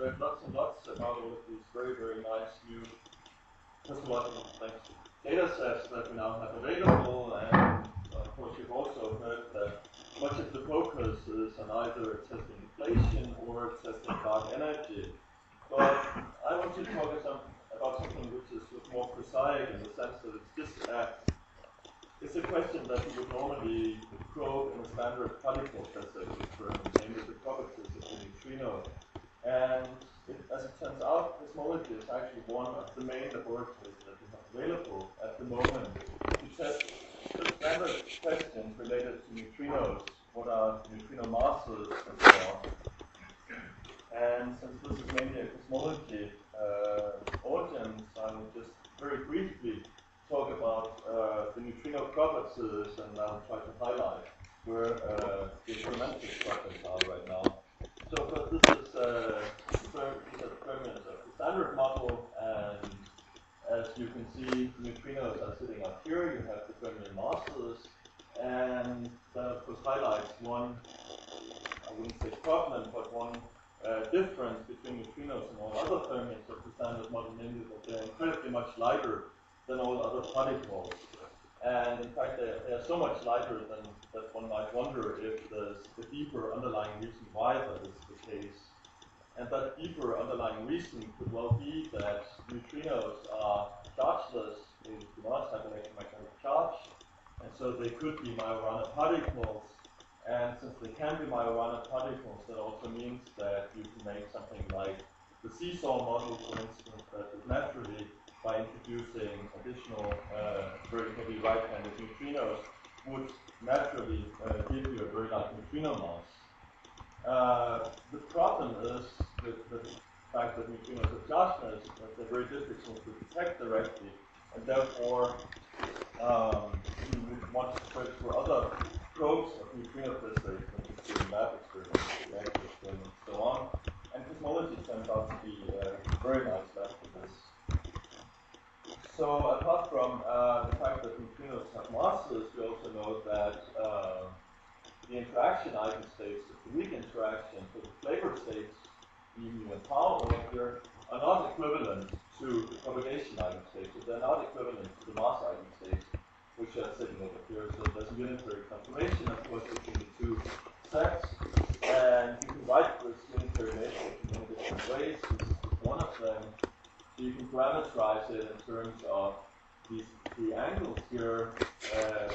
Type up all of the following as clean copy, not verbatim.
read lots and lots about all of these very, very nice new cosmological data sets that we now have available, and of course you've also heard that much of the focus is on either testing inflation or testing dark energy. But I want to talk about something which is more prosaic in the sense that it's a question that you would normally probe in a standard particle physics experiment, namely the properties of the neutrino. And as it turns out, cosmology is actually one of the main laboratories that we have available at the moment to test the standard questions related to neutrinos, what are neutrino masses, and so on. And since this is mainly a cosmology audience, I will just very briefly talk about the neutrino properties, and I'll try to highlight where the experimental projects are right now. So first, this is the premise of the standard model, and as you can see, neutrinos are sitting up here. You have the terminal masses, and that of course highlights one, I wouldn't say problem, but one difference between neutrinos and all other fermions of the standard model, namely that they're incredibly much lighter than all other particles. And in fact, they are so much lighter that one might wonder if there's a deeper underlying reason why that is the case. And that deeper underlying reason could well be that neutrinos are chargeless, they do not have electromagnetic charge, and so they could be Majorana particles. And since they can be Majorana particles, that also means that you can make something like the seesaw model, for instance, that would naturally, by introducing additional very heavy right-handed neutrinos, would naturally give you a very light neutrino mass. The problem is with the fact that neutrinos are chargeless, that they're very difficult to detect directly, and therefore you would want to search for other probes of neutrino physics, such as doing lab experiments, reactor experiments, and so on. And cosmology turns out to be a very nice lab for this. So apart from the fact that neutrinos have masses, we also know that the interaction eigenstates of the weak interaction, so the flavor states, mu and tau over here, are not equivalent to the propagation eigenstates. So they're not equivalent to the mass eigenstates, which are sitting over here. So there's a unitary conformation, of course, between the two sets. And you can write this unitary matrix in many different ways. This is one of them. So you can parameterize it in terms of these three angles here.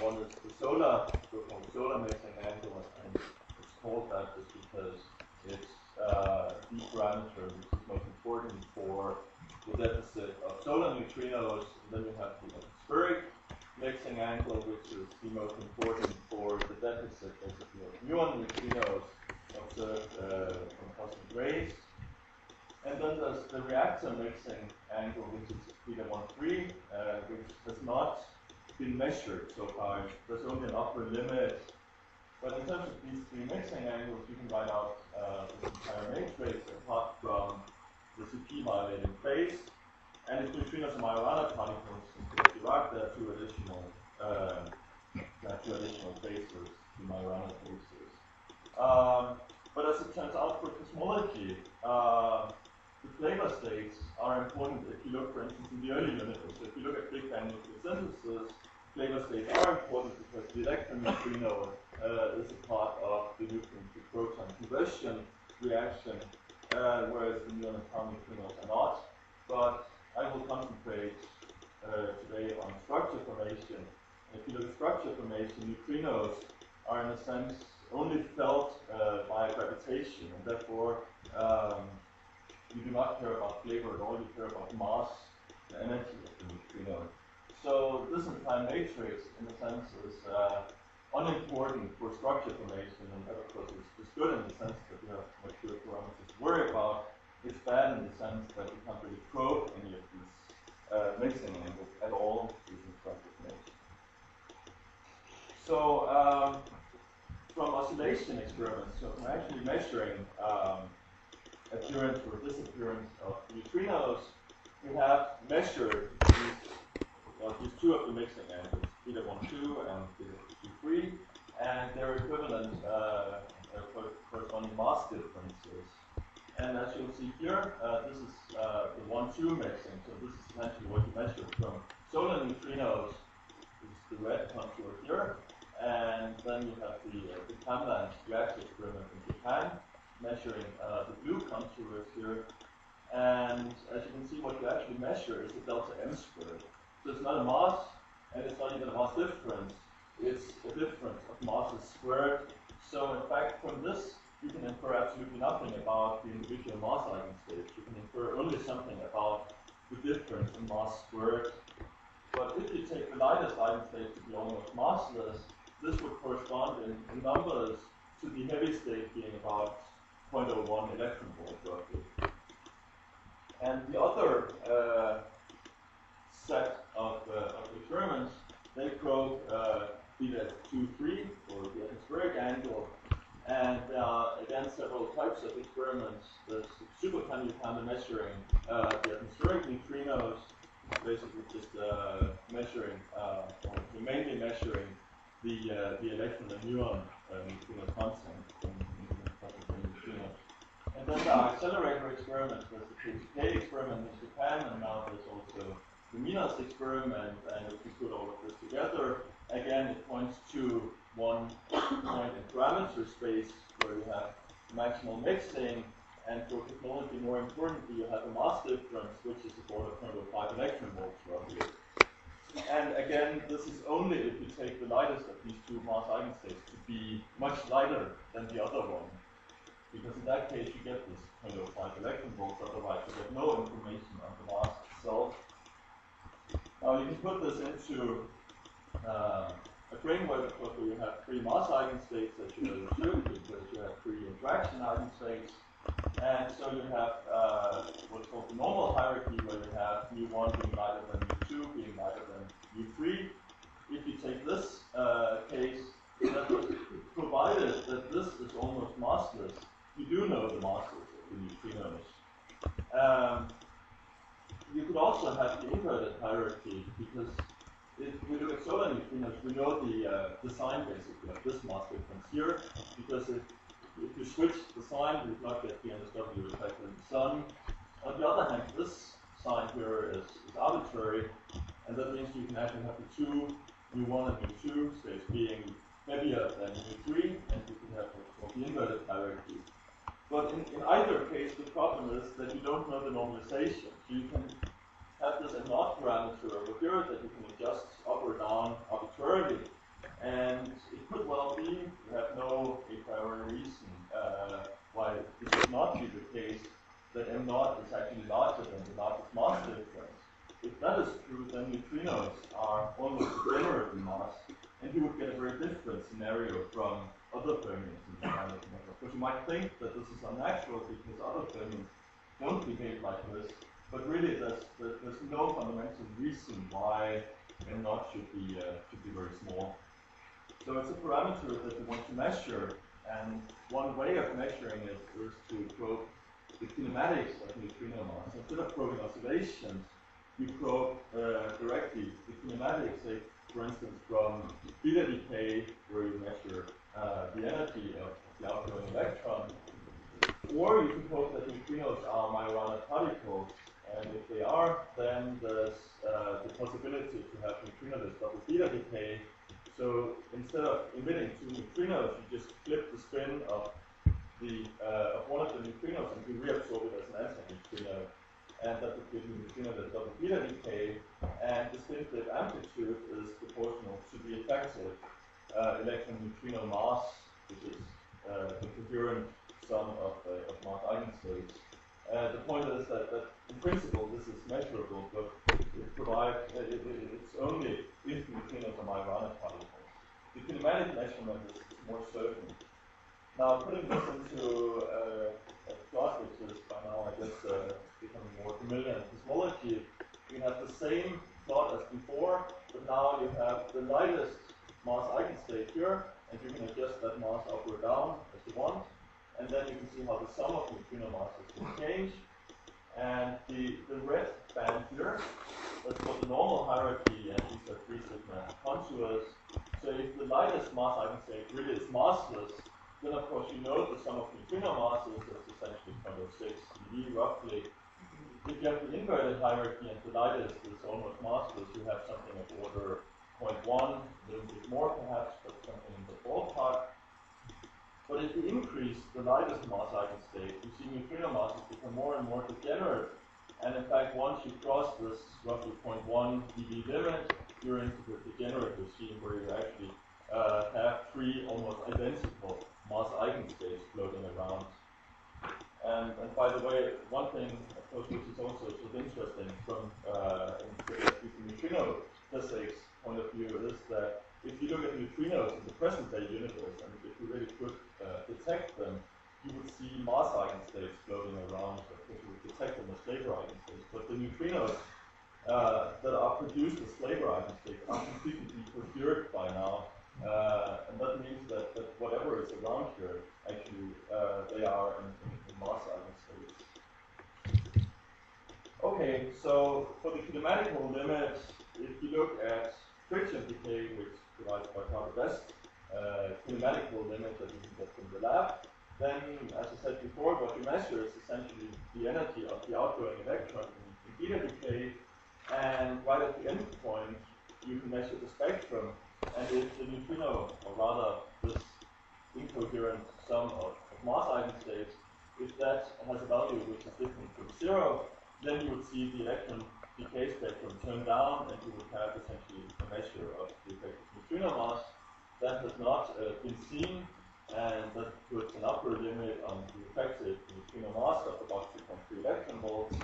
One is the solar, so-called solar mixing angle, and it's called that just because it's the parameter which is most important for the deficit of solar neutrinos. And then you have the atmospheric mixing angle, which is the most important for the deficit basically of muon neutrinos observed from cosmic rays. And then there's the reactor mixing angle, which is theta 1,3, which has not been measured so far. There's only an upper limit. But in terms of these three mixing angles, you can write out this entire matrix apart from the CP violating phase. And if neutrinos are Majorana particles, in Dirac, there are two additional phases, two Majorana phases. But as it turns out for cosmology, the flavor states are important if you look, for instance, in the early universe. So if you look at Big Bang nucleosynthesis, flavor states are important because the electron neutrino is a part of the neutron to proton conversion reaction, whereas the muon and tau neutrinos are not. But I will concentrate today on structure formation. And if you look at structure formation, neutrinos are in a sense only felt by gravitation, and therefore you do not care about flavor at all, you care about mass and energy of the neutrino. So this entire matrix, in a sense, is unimportant for structure formation, and that, of course, is good in the sense that we have much fewer parameters to worry about. It's bad in the sense that we can't really probe any of these mixing angles at all using structure formation. So from oscillation experiments, so from actually measuring appearance or disappearance of neutrinos, we have measured these two of the mixing angles, theta 1,2 and theta 2,3, and their equivalent corresponding mass differences. And as you'll see here, this is the 1-2 mixing. So this is essentially what you measure from solar neutrinos. This is the red contour here. And then you have the Kamland reactor experiment in Japan, measuring the blue contours here. And as you can see, what you actually measure is the delta M squared. So it's not a mass, and it's not even a mass difference. It's a difference of masses squared. So in fact, from this, you can infer absolutely nothing about the individual mass eigenstates. You can infer only something about the difference in mass squared. But if you take the lightest eigenstate to be almost massless, this would correspond in numbers to the heavy state being about 0.01 electron volt roughly. And the other set of experiments, they probe beta 2-3 or the atmospheric angle. And there are again several types of experiments. There's super tiny kind measuring the atmospheric neutrinos, basically just measuring, or mainly measuring the electron and muon neutrino constant in neutrinos. And then there are accelerator experiments. There's the KTK experiment in Japan, and now there's also the Minas experiment. And if you put all of this together, again, it points to one point in parameter space where you have maximal mixing, and for technology, more importantly, you have a mass difference, which is about 0.05 electron volts roughly. And again, this is only if you take the lightest of these two mass eigenstates to be much lighter than the other one. Because in that case, you get this 0.05 electron volts, otherwise you get no information on the mass itself. Now you can put this into a framework, of course, where you have three mass eigenstates that you assume, because you have three interaction eigenstates. And so you have what's called the normal hierarchy, where you have mu1 being lighter than mu2 being lighter than mu3. If you take this case, that provided that this is almost massless, you do know the masses of the neutrinos. You could also have the inverted hierarchy, because if we look at solar neutrinos, we know the sign basically of this mass difference here, because if you switch the sign, we would not get the NSW reflected in the sun. On the other hand, this sign here is arbitrary, and that means you can actually have the two mu1 and mu2 states being heavier than mu3, and you can have what's called the inverted hierarchy. But in either case, the problem is that you don't know the normalization. So you can have this M0 parameter over here that you can adjust up or down arbitrarily. And it could well be, you have no a priori reason why it should not be the case that M0 is actually larger than the largest mass difference. If that is true, then neutrinos are almost degenerate in mass, and you would get a very different scenario from other fermions in the standard model. But you might think that this is unnatural because other fermions don't behave like this, but really there's no fundamental reason why M0 should be very small. So it's a parameter that you want to measure, and one way of measuring it is to probe the kinematics of neutrino mass. Instead of probing oscillations, you probe directly the kinematics, say, for instance, from beta decay, where you measure the energy of the outgoing electron, or you can probe that neutrinos are Majorana particles, and if they are, then there's the possibility to have neutrino double beta decay. So instead of emitting two neutrinos, you just flip the spin of one of the neutrinos and you reabsorb it as an antineutrino, and that would give you neutrino double beta decay. And the spin flip amplitude is proportional to the effective electron-neutrino mass, which is the coherent sum of mass eigenstates. The point is that in principle this is measurable, but it's only if neutrinos are Majorana particles. The kinematic measurement is more certain. Now, putting this into a plot, which is by now, I guess, becoming more familiar in cosmology, you have the same plot as before, but now you have the lightest mass eigenstate here, and you can adjust that mass up or down as you want, and then you can see how the sum of neutrino masses will change. And the red band here, that's called the normal hierarchy, and these are 3 sigma contours. So if the lightest mass eigenstate really is massless, then of course you know the sum of neutrino masses is essentially 0.06 eV roughly. If you have the inverted hierarchy and the lightest is almost massless, you have something of order 0.1, a little bit more perhaps, but something in the ballpark. But if you increase the lightest mass eigenstate, you see neutrino masses become more and more degenerate. And in fact, once you cross this roughly 0.1 eV limit, you're into the degenerate regime where you actually have three almost identical mass eigenstates floating around. And by the way, one thing, of course, which is also sort of interesting from neutrino physics point of view is that if you look at neutrinos in the present-day universe, and if you really could detect them, you would see mass eigenstates floating around. Of course, you would detect them as flavor eigenstates. But the neutrinos that are produced as flavor eigenstates are completely decoherent by now. And that means that whatever is around here, actually, they are in mass eigenstates. Okay, so for the kinematical limit, if you look at friction decay, which provides by far the best kinematical limit that you can get from the lab, then, as I said before, what you measure is essentially the energy of the outgoing electron in beta decay, and right at the end point, you can measure the spectrum, and if the neutrino, or rather this incoherent sum of mass eigenstates, if that has a value which is different from 0, then you would see the electron decay spectrum turn down, and you would have essentially a measure of the effective neutrino mass. That has not been seen, and that puts an upper limit on the effective neutrino mass of about 2.3 electron volts.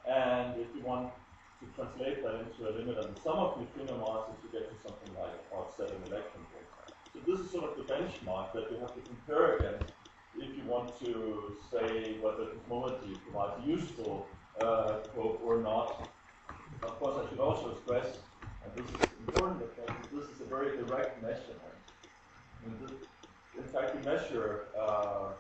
And if you want to translate that into a limit on the sum of neutrino masses, you get to something like about 7 electron volts. So this is sort of the benchmark that you have to compare against if you want to say whether cosmology provides a useful probe or not. Of course, I should also stress, and this is important, that this is a very direct measurement. In fact, you measure, well,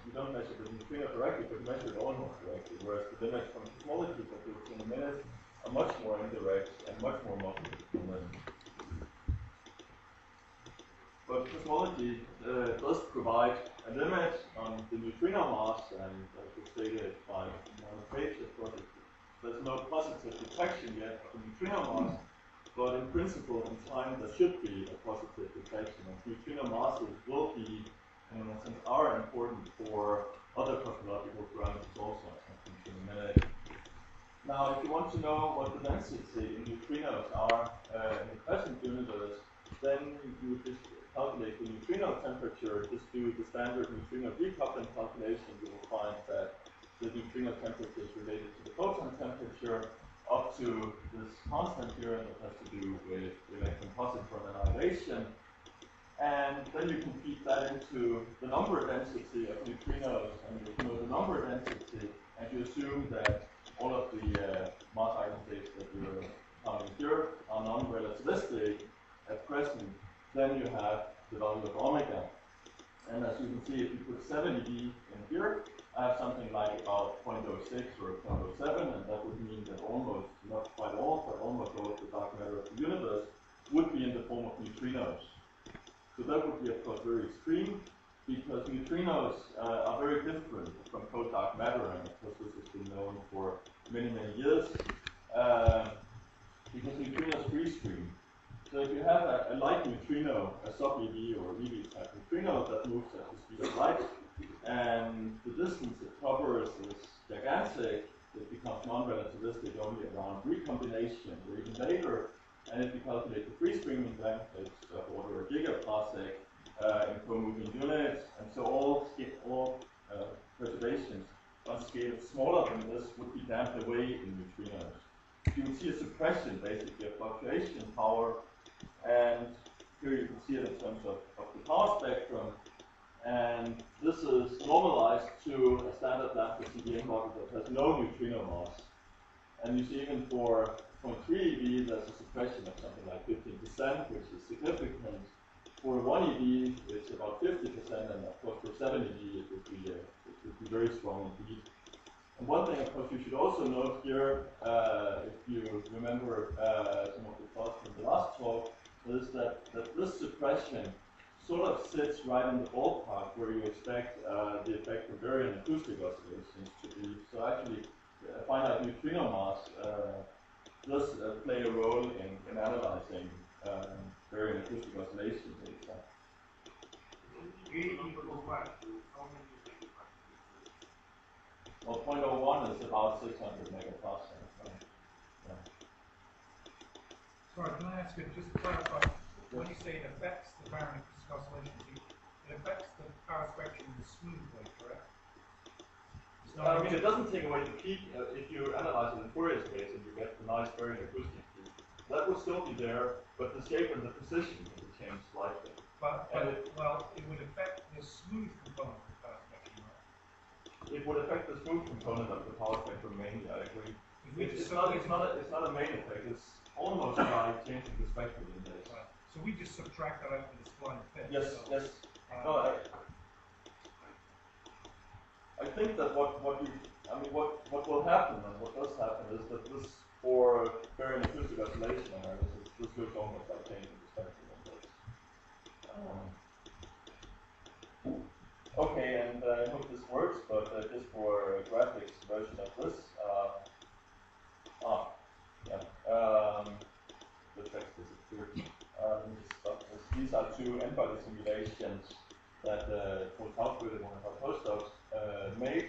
you don't measure the neutrino directly, but you measure it almost directly, whereas the limits from cosmology that we'll see in a minute are much more indirect and much more multi-dependent. But cosmology does provide a limit on the neutrino mass, and as we stated by one page, of course, there's no positive detection yet of the neutrino mass, but in principle, in time, there should be a positive detection. And neutrino masses will be, in a sense, are important for other cosmological parameters also, as I'll come to in a minute. Now, if you want to know what the density in neutrinos are in the present universe, then you just calculate the neutrino temperature, just do the standard neutrino decoupling calculation. You will find that the neutrino temperature is related to the photon temperature up to this constant here, and it has to do with electron-positron annihilation. And then you can feed that into the number density of neutrinos, and you know the number density, and you assume that all of the mass eigenstates that you're counting here are non-relativistic at present. Then you have the value of omega. And as you can see, if you put 7 eV in here, I have something like about 0.06 or 0.07, and that would mean that almost, not quite all, but almost all of the dark matter of the universe would be in the form of neutrinos. So that would be, of course, very extreme, because neutrinos are very different from cold dark matter, and of course this has been known for many, many years, because neutrinos free stream. So if you have a light neutrino, a sub-eV or eV type neutrino that moves at the speed of light, and the distance it covers is gigantic, it becomes non-relativistic only around recombination or even later. And if you calculate the free streaming length, it's of order a gigaparsec in co-moving units, and so all perturbations on scales smaller than this would be damped away in neutrinos. You would see a suppression, basically, of fluctuation power, and here you can see it in terms of the power spectrum. And this is normalized to a standard lambda CDM model that has no neutrino mass. And you see even for 0.3 eV, there's a suppression of something like 15%, which is significant. For 1 eV, it's about 50%, and of course for 7 EV, it would be very strong indeed. And one thing, of course, you should also note here, if you remember some of the thoughts from the last talk, is that this suppression sort of sits right in the ballpark where you expect the effect of varying acoustic oscillations to be So actually, finite neutrino mass does play a role in analyzing varying acoustic oscillation data. Well, 0.01 is about 600 megapascals. Right? Yeah. Sorry, can I ask you, just to clarify, when you say it affects the varying acoustic oscillations, it affects the power spectrum in a smooth way, correct? I mean, it doesn't take away the peak. If you analyze it in Fourier space and you get the nice varying acoustic peak, that will still be there, but the shape and the position will change slightly. Well, it would affect the smooth component of the power spectrum, right? It would affect the smooth component of the power spectrum mainly, I agree. It's not a main effect, it's almost like changing the spectral index. Right. So we just subtract that out with the spline fit. Yes, so, yes. No, I think that what will happen and what does happen is that this, for varying acoustic oscillation analysis, this looks almost like changing the spectral index. Okay, and I hope this works, but just for a graphics version of this, the text disappeared. These are two n-body simulations that Paul Taubwede, one of our postdocs, made.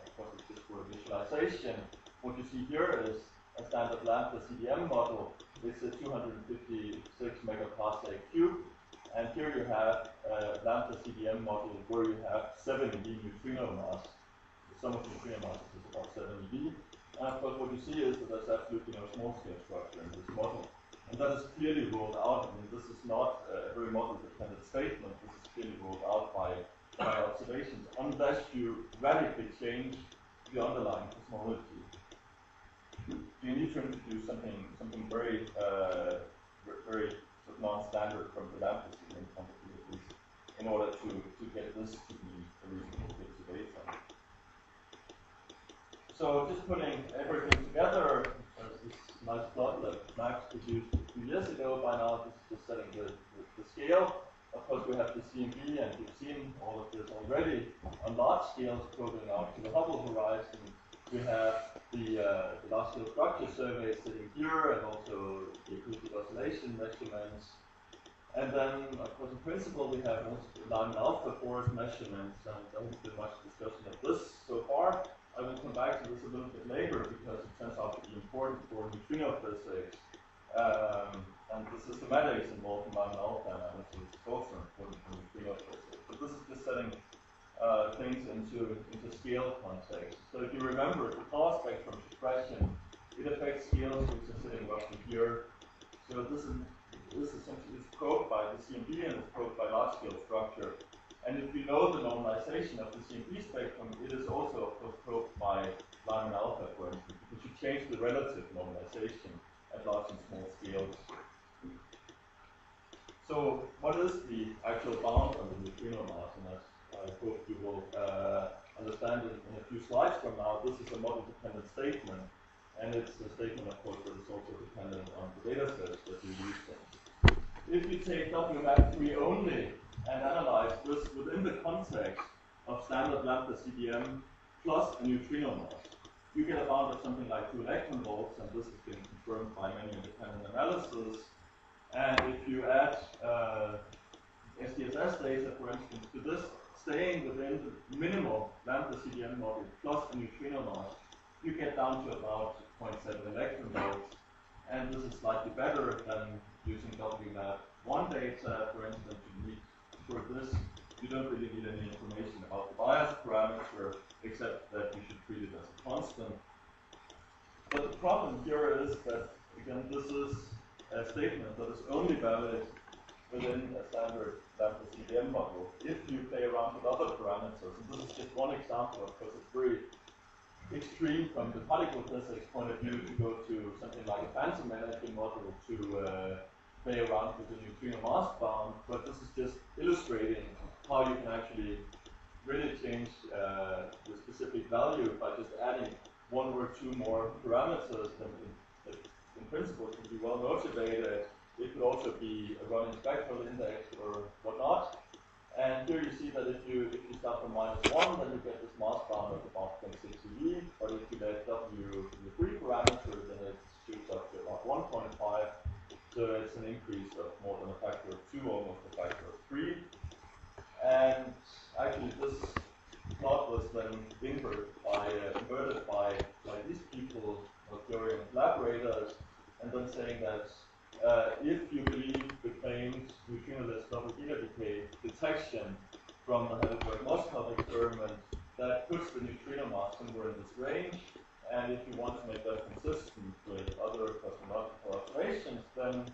Of course, it's just for visualization. What you see here is a standard lambda CDM model. It's a 256 megaparsec cube. And here you have a lambda CDM model where you have 7 eV neutrino mass. The sum of neutrino masses is about 7 eV. And of course, what you see is that there's absolutely no small-scale structure in this model. And that is clearly ruled out. I mean, this is not a very model-dependent statement. This is clearly ruled out by observations, unless you radically change the underlying cosmology. You need to introduce something very, very sort of non-standard from the lambda CDM point of view, at least, in order to get this to be a reasonable fit to data. So just putting everything together, there's this nice plot that Max produced a few years ago. By now, this is just setting the scale. Of course, we have the CMB, and you've seen all of this already. On large scales, probing out to the Hubble horizon, we have the large-scale structure survey sitting here, and also the acoustic oscillation measurements. And then, of course, in principle, we have also Lyman alpha force measurements, and there hasn't been much discussion of this so far. I will come back to this a little bit later because it turns out to be important for neutrino physics. And the systematics involved in Lyman alpha analysis is also important for neutrino physics. But this is just setting things into scale context. So if you remember, the power spectrum suppression, it affects scales which are sitting roughly here. So this essentially is probed by the CMB and it's probed by large-scale structure. And if you know the normalization of the CMB spectrum, it is also, of course, probed by Lyman alpha, for instance, because you change the relative normalization at large and small scales. So what is the actual bound on the neutrino mass? And as I hope you will understand in a few slides from now, this is a model-dependent statement. And it's a statement, of course, that is also dependent on the data sets that you're using. If you take WMAP3 only and analyze this within the context of standard lambda CDM plus a neutrino mass, you get a bound of something like 2 electron volts, and this has been confirmed by many independent analysis. And if you add SDSS data, for instance, to this, staying within the minimal lambda CDM model plus a neutrino mass, you get down to about 0.7 electron volts. And this is slightly better than using WMAP1 data, for instance. For this, you don't really need any information about the bias parameter, except that you should treat it as a constant. But the problem here is that, again, this is a statement that is only valid within a standard lambda CDM model. If you play around with other parameters, and this is just one example, of course, it's very extreme from the particle physics point of view to go to something like a phantom energy model to play around with the neutrino mass bound, but this is just illustrating how you can actually really change the specific value by just adding 1 or 2 more parameters that in principle can be well motivated. It could also be a running spectral index or whatnot. And here you see that if you start from -1, then you get this mass bound of about 0.6 eV. inverted by these people, Bulgarian collaborators, and then saying that if you believe the claims neutrinoless double beta decay detection from the Heidelberg-Moskov experiment, that puts the neutrino mass somewhere in this range, and if you want to make that consistent with other cosmological observations, then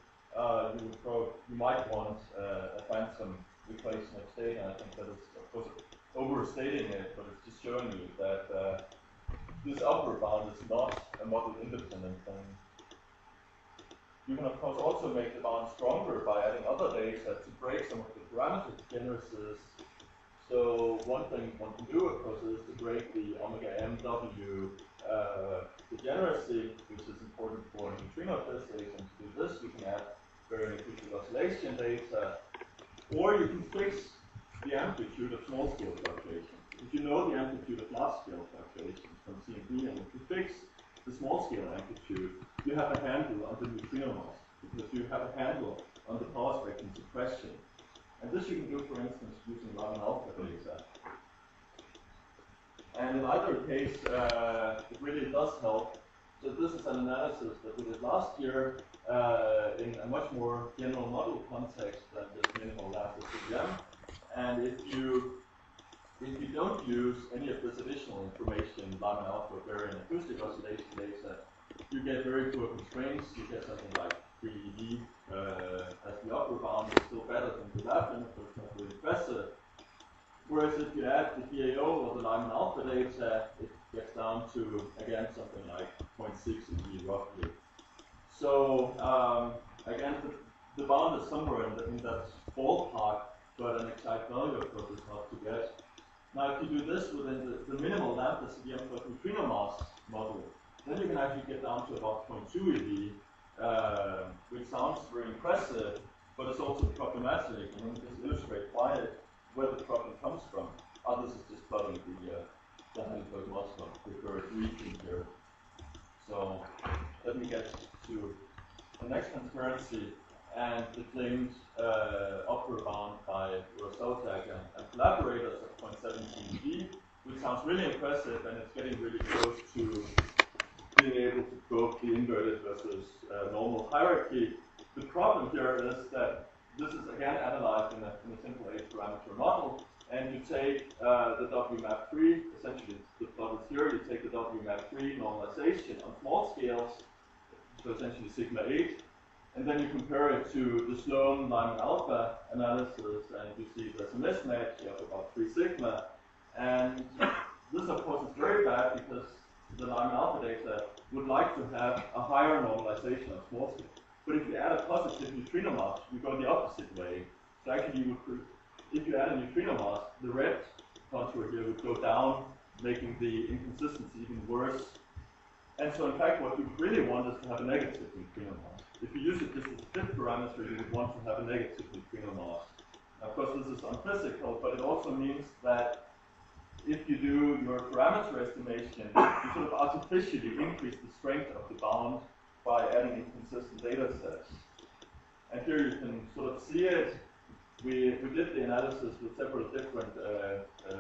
you might want a phantom equation of state, and I think that is, of course, overstating it, but it's just showing you that this upper bound is not a model-independent thing. You can, of course, also make the bound stronger by adding other data to break some of the parameter degeneracies. So one thing one can do, of course, is to break the omega MW degeneracy, which is important for neutrino physics, and to do this, we can add very acoustic oscillation data, or you can fix the amplitude of small-scale fluctuations. If you know the amplitude of large-scale fluctuations from CMB, and if you fix the small-scale amplitude, you have a handle on the neutrino mass, because you have a handle on the power spectrum suppression. And this you can do, for instance, using Raman alpha data. And in either case, it really does help. So this is an analysis that we did last year in a much more general model context than just minimal lambda CDM. And if you don't use any of this additional information, Raman alpha, variant acoustic oscillation data, you get very poor constraints. You get something like 3 eV as the upper bound is still better than the lab limit, but it's not really impressive. Whereas if you add the DAO or the Lyman alpha data, it gets down to, again, something like 0.6 eV roughly. So again, the bound is somewhere in that ballpark, but an exact value, of course, is hard to get. Now, if you do this within the minimal lambda CDM plus neutrino mass model, then you can actually get down to about 0.2 eV, which sounds very impressive, but it's also problematic. And let me just illustrate where the problem comes from. This is just plotting the Heidelberg-Moskov preferred region here. So let me get to the next transparency and the claimed upper bound by Roseltak and collaborators of 0.17 eV, which sounds really impressive, and it's getting really close to being able to probe the inverted versus normal hierarchy. The problem here is that this is again analyzed in a simple 8-parameter model, and you take the WMAP3, essentially the plot is here, you take the WMAP3 normalization on small scales, so essentially sigma 8, and then you compare it to the Sloan Lyman alpha analysis, and you see there's a mismatch of about 3 sigma, and this of course is very bad because the Lyman alpha data would like to have a higher normalization of small scale. But if you add a positive neutrino mass, you go the opposite way. So actually, if you add a neutrino mass, the red contour here would go down, making the inconsistency even worse. And so in fact, what you really want is to have a negative neutrino mass. If you use it just as a fifth parameter, you would want to have a negative neutrino mass. Now, of course, this is unphysical, but it also means that if you do your parameter estimation, you sort of artificially increase the strength of the bound by adding inconsistent data sets. And here you can sort of see it. We did the analysis with several different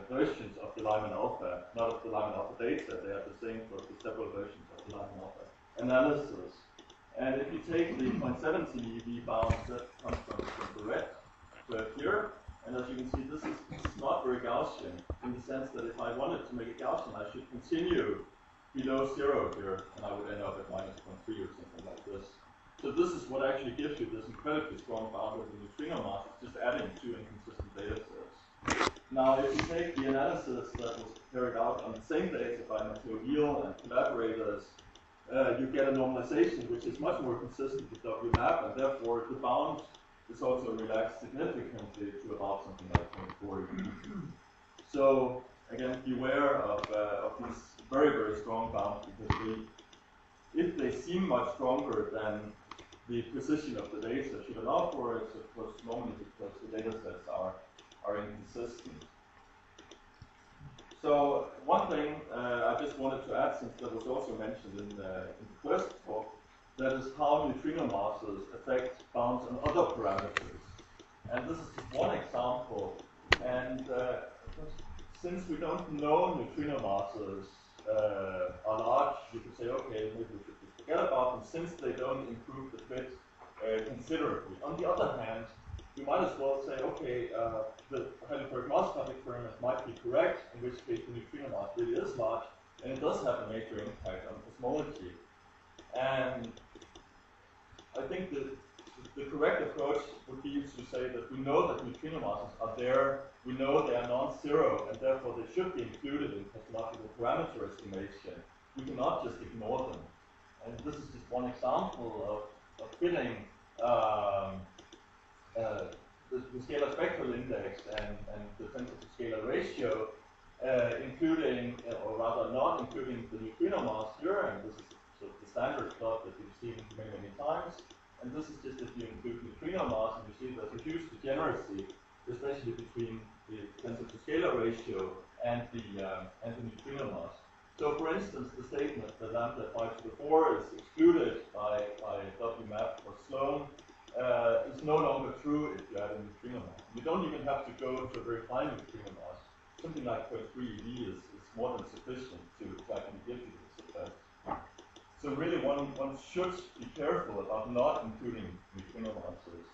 versions of the Lyman alpha, not of the Lyman alpha data. They are the same for the several versions of the Lyman alpha analysis. And if you take the 0.17 eV bound that comes from the red curve here, and as you can see, this is not very Gaussian in the sense that if I wanted to make it Gaussian, I should continue below 0 here, and I would end up at -0.3 or something like this. So this is what actually gives you this incredibly strong bound of the neutrino mass, just adding 2 inconsistent data sets. Now, if you take the analysis that was carried out on the same data by Matteo Giel and collaborators, you get a normalization which is much more consistent with WMAP, and therefore the bound is also relaxed significantly to about something like 0.4. So again, beware of these very, very strong bounds, because if they seem much stronger than the precision of the data should allow for it, of course, normally because the data sets are inconsistent. So one thing I just wanted to add, since that was also mentioned in the first talk, that is how neutrino masses affect bounds on other parameters. And this is just one example. And since we don't know neutrino masses are large, you could say, okay, maybe we should just forget about them since they don't improve the fit considerably. On the other hand, you might as well say, okay, the Heidelberg mass-traffic experiment might be correct, in which case the neutrino mass really is large, and it does have a major impact on cosmology. And I think that the correct approach would be to say that we know that neutrino masses are there, we know they are non-zero, and therefore they should be included in cosmological parameter estimation. We cannot just ignore them. And this is just one example of fitting the scalar spectral index and the tensor to scalar ratio, including, or rather not including the neutrino mass here, and this is sort of the standard plot that we've seen many, many times. And this is just if you include neutrino mass, and you see there's a huge degeneracy, especially between the tensor to scalar ratio and the neutrino mass. So, for instance, the statement that lambda 5 to the 4 is excluded by WMAP or Sloan is no longer true if you add a neutrino mass. You don't even have to go to a very fine neutrino mass. Something like 0.3 eV is more than sufficient to actually give you this effect. So really, one should be careful about not including neutrino masses.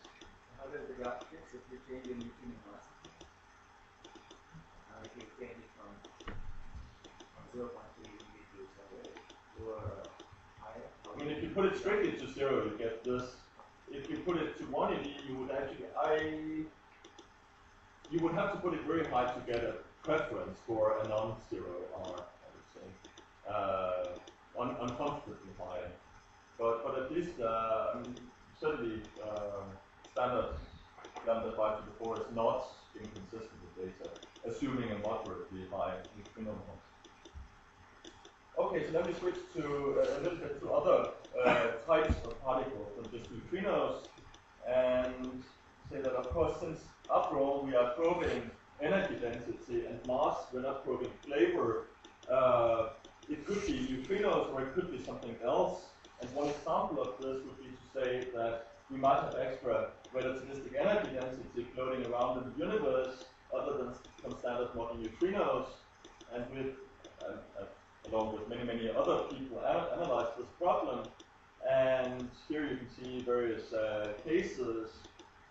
How does the graph fix if you change the neutrino mass? If you change it from 0.3 to somewhere or higher? I mean, if you put it strictly to 0, you get this. If you put it to 1 eV, you would actually, you would have to put it very high to get a preference for a non-zero R, I would say. Uncomfortably high. But at least, certainly, standard lambda 5 to the 4 is not inconsistent with data, assuming a moderately high neutrino mass. Okay, so let me switch to a little bit to other types of particles than just neutrinos, and say that, of course, since after all we are probing energy density and mass, we're not probing flavor. It could be neutrinos or it could be something else. And one example of this would be to say that we might have extra relativistic energy density floating around in the universe other than some standard model neutrinos. And with, along with many, many other people, analyzed this problem. And here you can see various cases.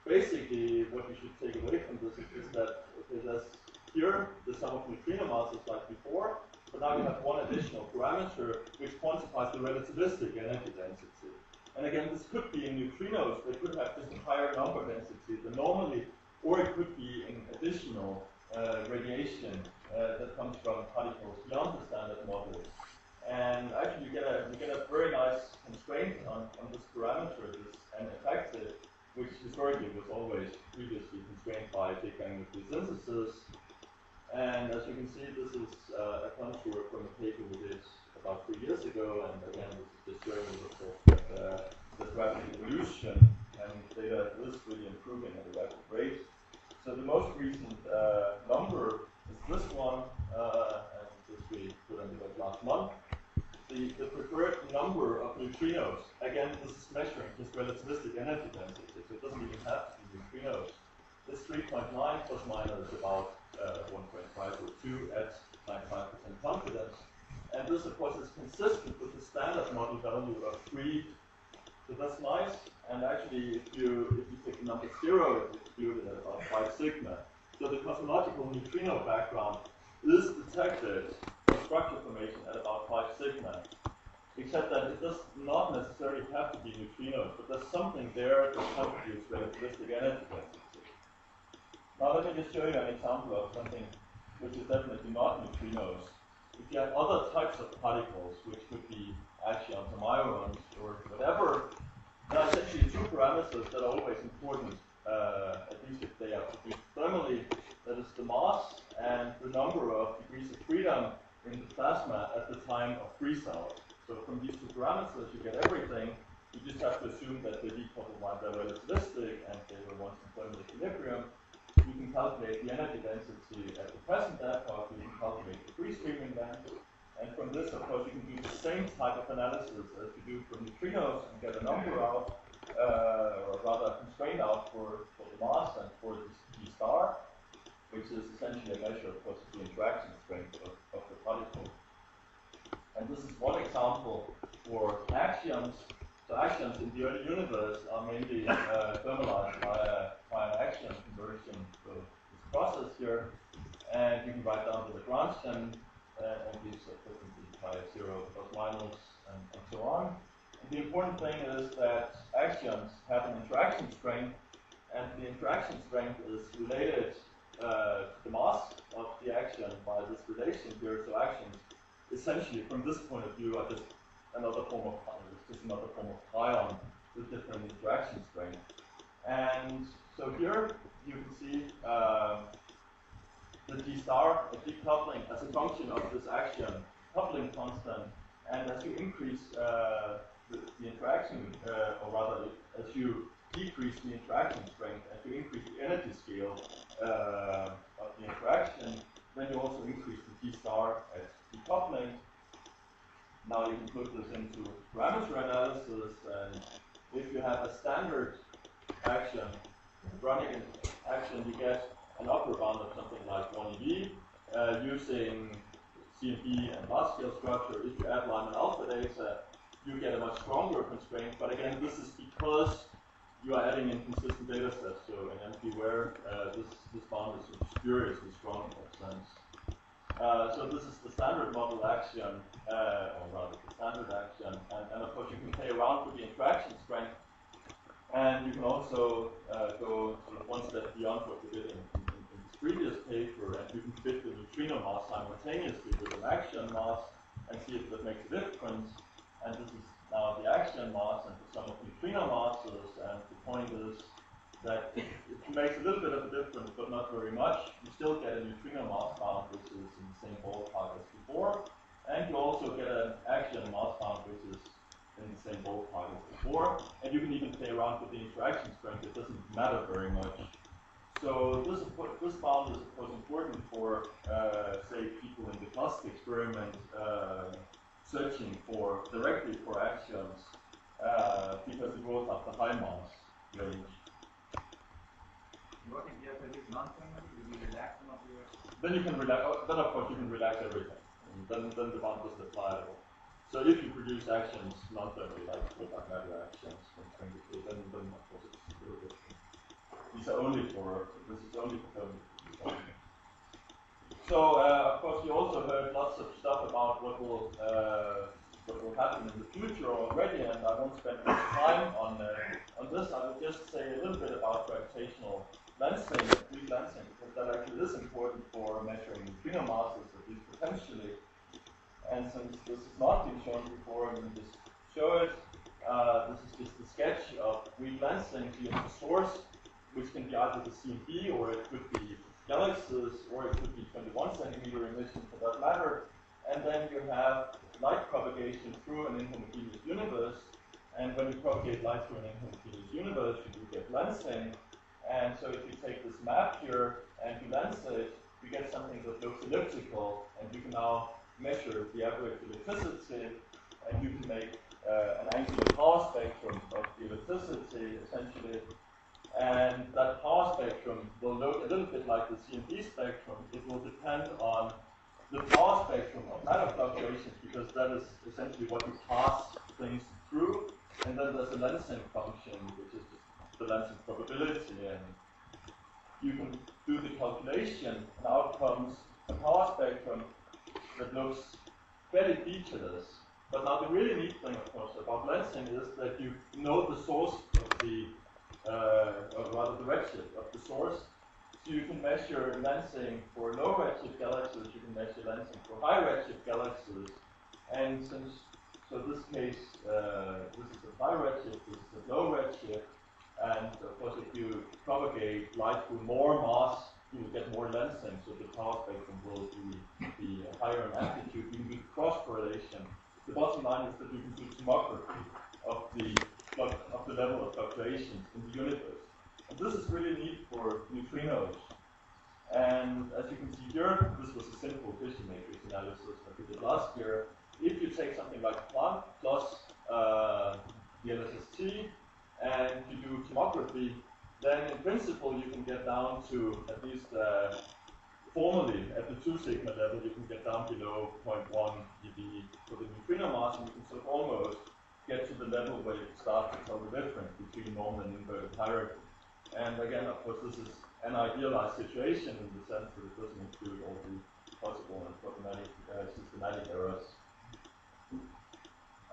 Basically, what you should take away from this is that, okay, there's here the sum of neutrino masses like before, but now you have one additional parameter which quantifies the relativistic energy density. And again, this could be in neutrinos, they could have just a higher number density than normally, or it could be in additional radiation that comes from particles beyond the standard model. And actually, you get a very nice constraint on this parameter, this n effective, which historically was always previously constrained by Big Bang nuclear synthesis. And as you can see, this is a contour from a paper we did about 3 years ago, and again, this is just showing you, of course, that this rapid evolution and data is really improving at a rapid rate. So the most recent number is this one, and this we put into it last month. The preferred number of neutrinos, again, this is measuring just relativistic energy density, so it doesn't even have to be neutrinos. This 3.9 plus minus about 1.5 or 2 at 95% confidence. And this, of course, is consistent with the standard model value of 3. So that's nice. And actually, if you take the number 0, it's excluded at about 5 sigma. So the cosmological neutrino background is detected in structure formation at about 5 sigma. Except that it does not necessarily have to be neutrinos, but there's something there that contributes relativistic energy density. Now let me just show you an example of something which is definitely not neutrinos. If you have other types of particles, which could be axions or myrons or whatever, there are essentially 2 parameters that are always important, at least if they are produced thermally. That is the mass and the number of degrees of freedom in the plasma at the time of freeze-out. So from these 2 parameters, you get everything. You just have to assume that they decouple while they're relativistic and they were once in thermal equilibrium. You can calculate the energy density at the present epoch, you can calculate the free streaming length, and from this, of course, you can do the same type of analysis as you do for neutrinos and get a number out, or rather a constraint out for the mass and for the G star. which is essentially a measure, of course, of the interaction strength of the particle. And this is one example for actions. So actions in the early universe are mainly thermalized by an action conversion. So this process here, and you can write down the Lagrangian, and these are differently by 0, plus minus, and so on. And the important thing is that actions have an interaction strength, and the interaction strength is related to the mass of the action by this relation here. So actions, essentially, from this point of view, are just another form of pion with different interaction strength. And so here you can see the d star decoupling as a function of this action coupling constant. And as you increase the interaction, or rather, as you decrease the interaction strength, as you increase the energy scale of the interaction, then you also increase the d star at decoupling. Now you can put this into parameter analysis, and if you have a standard action, running an action, you get an upper bound of something like 1 eV using CMP and large scale structure. If you add Lyman alpha data, you get a much stronger constraint. But again, this is because you are adding in consistent data sets. So in MPWare, this bound is spuriously strong in that sense. So this is the standard model action, or rather the standard action, and of course you can play around with the interaction strength, and you can also go sort of one step beyond what we did in this previous paper, and you can fit the neutrino mass simultaneously with an action mass and see if that makes a difference. And this is now the action mass and the sum of neutrino masses, and the point is that it makes a little bit of a difference, but not very much. You still get a neutrino mass bound, which is in the same ballpark as before, and you also get an action mass bound, which is in the same ballpark as before. And you can even play around with the interaction strength. It doesn't matter very much. So this bound is of course important for, say, people in the cluster experiment searching directly for actions because it goes up the high mass range. What if you have to use non-thermal? Will you relax some of your... Then you can relax. Then of course you can relax everything. And then the bound doesn't apply at all. So if you produce actions non-thermally, like dark matter actions from chemically, then of course it's very different. This is only for thermal. So of course you also heard lots of stuff about what will happen in the future already, and I won't spend much time on this. I will just say a little bit about gravitational lensing, weak lensing, because that actually is important for measuring neutrino masses, at least potentially. And since this has not been shown before, I'm going to just show it. This is just a sketch of weak lensing. So you have the source, which can be either the CMP, or it could be galaxies, or it could be 21 centimeter emission for that matter. And then you have light propagation through an inhomogeneous universe. And when you propagate light through an inhomogeneous universe, you do get lensing. And so if you take this map here and you lens it, you get something that looks elliptical, and you can now measure the average ellipticity, and you can make an angular power spectrum of the ellipticity, essentially. And that power spectrum will look a little bit like the CMP spectrum. It will depend on the power spectrum of matter fluctuations, because that is essentially what you pass things through. And then there's a lensing function, which is just the lensing probability, and you can do the calculation, and out comes a power spectrum that looks very featureless. But now the really neat thing, of course, about lensing is that you know the source of the, or rather the redshift of the source. So you can measure lensing for low redshift galaxies, you can measure lensing for high redshift galaxies. And so this case, this is a high redshift, this is a low redshift. And of course, if you propagate light through more mass, you will get more lensing, so the power spectrum will be higher in amplitude. You can do cross correlation. The bottom line is that you can do tomography of the level of fluctuations in the universe. And this is really neat for neutrinos. And as you can see here, this was a simple fission matrix analysis that we did last year. If you take something like Planck plus the LSST, and you do tomography, then in principle you can get down to at least down below 0.1 eV for the neutrino mass, and you can sort of almost get to the level where you start to tell the difference between normal and inverted hierarchy. And again, of course, this is an idealized situation in the sense that it doesn't include all the possible and problematic systematic errors.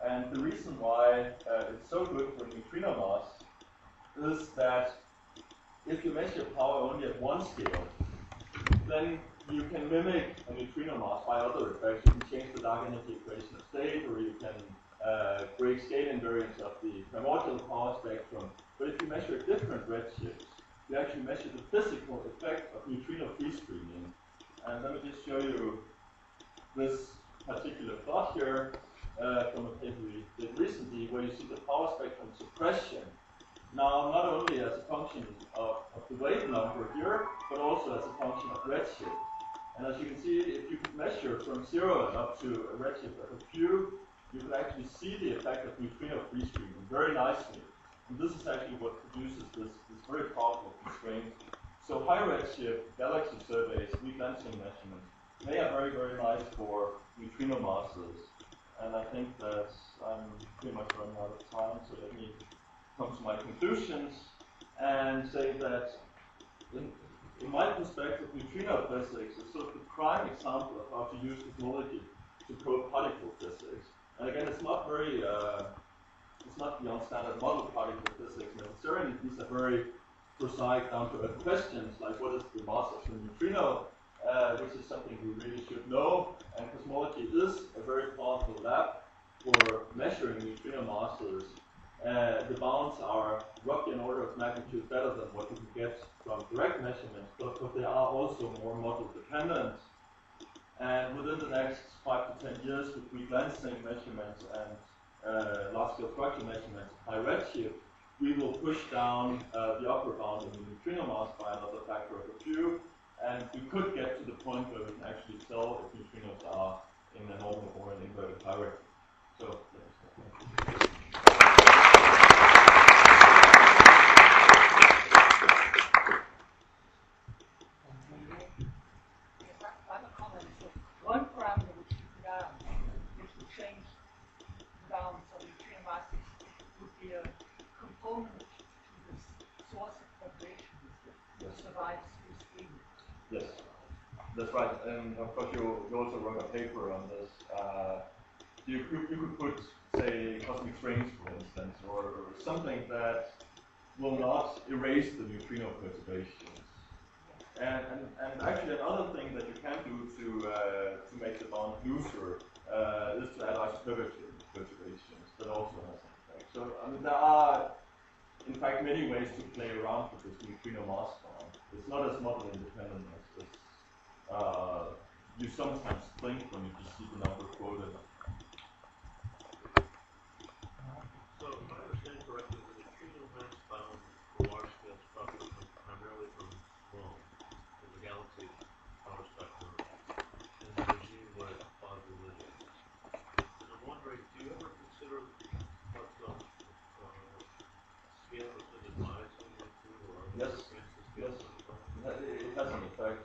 And the reason why it's so good for neutrino mass is that if you measure power only at one scale, then you can mimic a neutrino mass by other effects. You can change the dark energy equation of state, or you can break scale invariance of the primordial power spectrum. But if you measure different redshifts, you actually measure the physical effect of neutrino free streaming. And let me just show you this particular plot here from a paper we did recently, where you see the power spectrum suppression. Now, not only as a function of the wave number here, but also as a function of redshift. And as you can see, if you measure from 0 and up to a redshift of a few, you can actually see the effect of neutrino free streaming very nicely. And this is actually what produces this very powerful constraint. So high redshift galaxy surveys, weak lensing measurements, they are very, very nice for neutrino masses. And I think that I'm pretty much running out of time, so let me come to my conclusions and say that in my perspective, neutrino physics is sort of the prime example of how to use technology to probe particle physics. And again, it's not very, it's not beyond standard model particle physics necessarily. These are very prosaic, down-to-earth questions, like what is the mass of the neutrino, which is something we really should know. And cosmology is a very powerful lab for measuring neutrino masses. The bounds are roughly an order of magnitude better than what you can get from direct measurements, but they are also more model dependent. And within the next 5 to 10 years, with weak lensing measurements and large-scale structure measurements of high redshift, we will push down the upper bound of the neutrino mass by another factor of a few, and we could get to the point where we can actually tell if neutrinos are in a normal or an inverted hierarchy. So, one parameter which you could add, which would change the balance of neutrino masses, would be a component to this source of vibration that survives through streaming. yes, that's right. And of course, you also wrote a paper on this. You could put, say, cosmic strings, for instance, or something that will not erase the neutrino perturbations. And actually another thing that you can do to make the bond looser is to add isoturbic perturbations. That also has an effect. So I mean, there are in fact many ways to play around with this neutrino mass bond. It's not as model independent as you sometimes think when you just see the number quoted. So if I understand correctly, the neutrino mass bound for large-scale structure comes primarily from small, in the galaxy power spectrum, in the regime where it's quasi-linear. And I'm wondering, do you ever consider what scale has been advised on that too, or Yes. against the scale? Yes. It has an effect.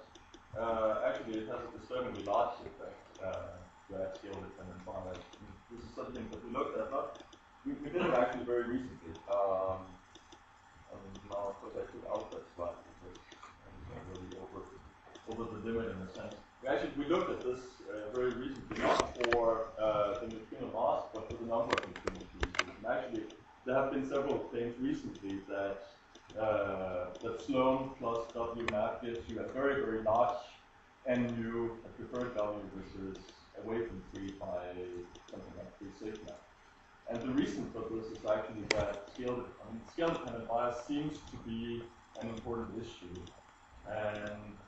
Actually, it has a disturbingly large effect to add scale-dependent bias. This is something that we looked at. We did it actually very recently. Now, of course, I took out that slide because I'm really over the limit in a sense. We looked at this very recently, not for the neutrino mass, but for the number of neutrino pieces. And actually, there have been several claims recently that Sloan plus W map gives you a very, very large NU, a preferred value, which is away from 3 by something like 3 sigma. And the reason for this is actually that scale-dependent bias seems to be an important issue. And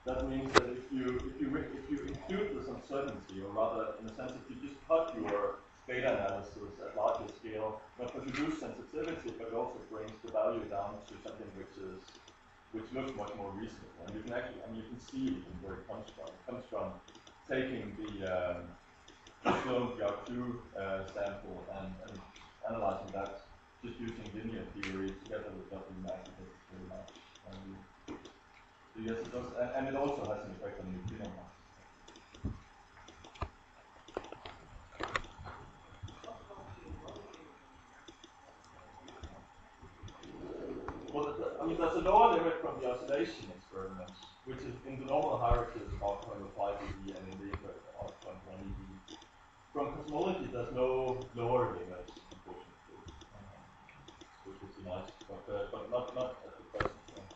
that means that if you include this uncertainty, or rather, in a sense, if you just cut your data analysis at larger scale, not to reduce sensitivity, but it also brings the value down to something which looks much more reasonable. And you can actually, you can see even where it comes from. It comes from taking the Sloan PR2 sample and analyzing that just using linear theory together with W magnitude very much. So yes, it does, and it also has an effect on neutrino mass. there's a lower limit from the oscillation experiments, which is in the normal hierarchy is about 0.5 dB, and in the about 0.1 dB. From cosmology, there's no lower limits, unfortunately, which would be nice, but not at the present time.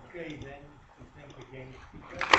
Okay, then we thank again speakers.